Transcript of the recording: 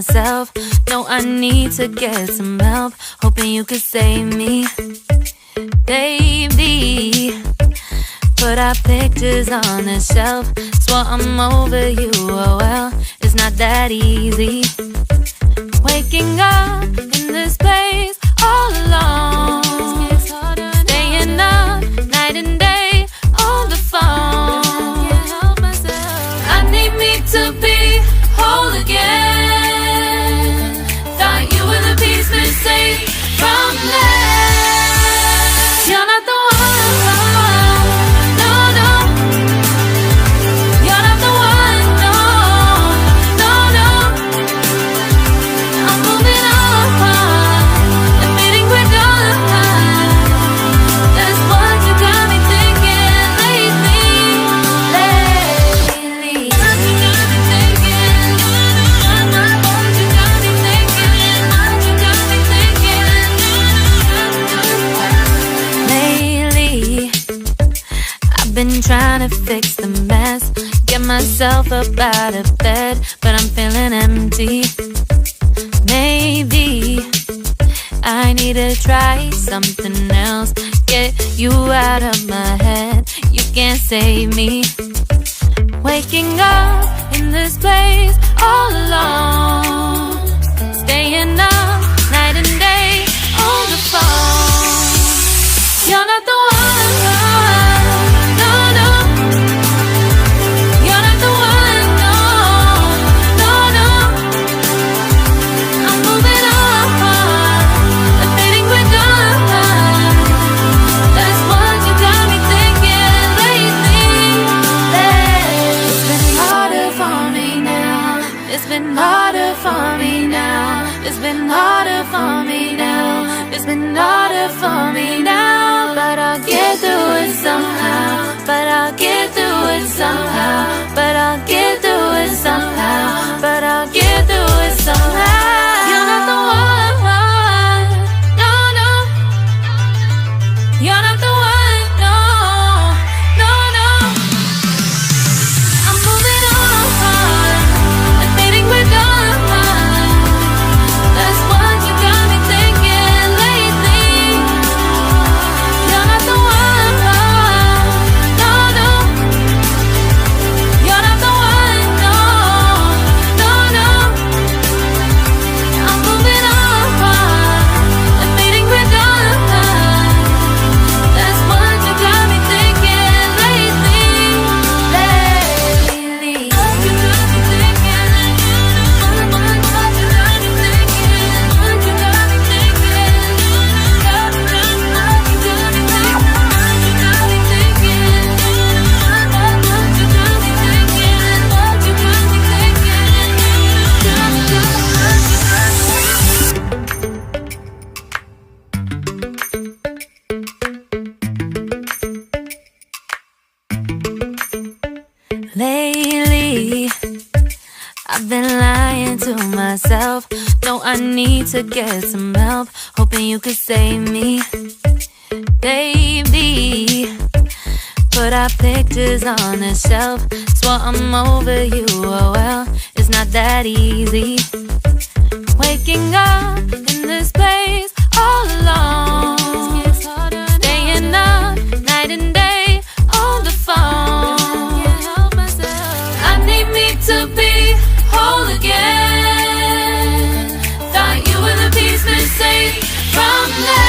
myself. No, I need to get some help. Hoping you could save me, baby. Put our pictures on the shelf. Swore I'm over you, oh well, it's not that easy. Waking up in this place all alone, staying up night and day on the phone. I need me to be whole again. Thought you were the piece missing from last. You're not the one, no, no. You're not the one, no, no, no. I'm moving on, admitting we're done. That's what you got me thinking lately. What you got me thinking. What you got me thinking. What you got me thinking. Lately, I've been trying to fix the mess, get myself up out of bed, but I'm feeling empty. Maybe I need to try something else. Get you out of my head, you can't save me. Waking up in this place all alone, staying up night and day on the phone. You're not the one, no, no. You're not the one, no, no, no. I'm moving on, admitting we're done. That's what you got me thinking lately. It's been harder for me now. It's been harder for me now. It's been harder for me now. It's been harder for me now. But I'll get through it somehow. But I'll get through it somehow. But I'll get through it somehow. But I'll get through it somehow. You're not the one, no, no. You're not the one, no, no, no. I'm moving on, admitting we're done. That's what you got me thinking lately. You're not the one, no, no. You're not the one, no, no, no. I'm moving on, admitting we're done. That's what you got me thinking lately. What you got me thinking. What you got me thinking. What you got me thinking. What you got me thinking. What you got me thinking. What you got me thinking. What you got me thinking. Lately, I've been lying to myself. No, I need to get some help. Hoping you could save me, baby. Put our pictures on the shelf. Swore I'm over you, oh well, it's not that easy. Waking up in this place all alone, staying up night and day on the phone. I need me to be whole again. Thought you were the piece missing from last.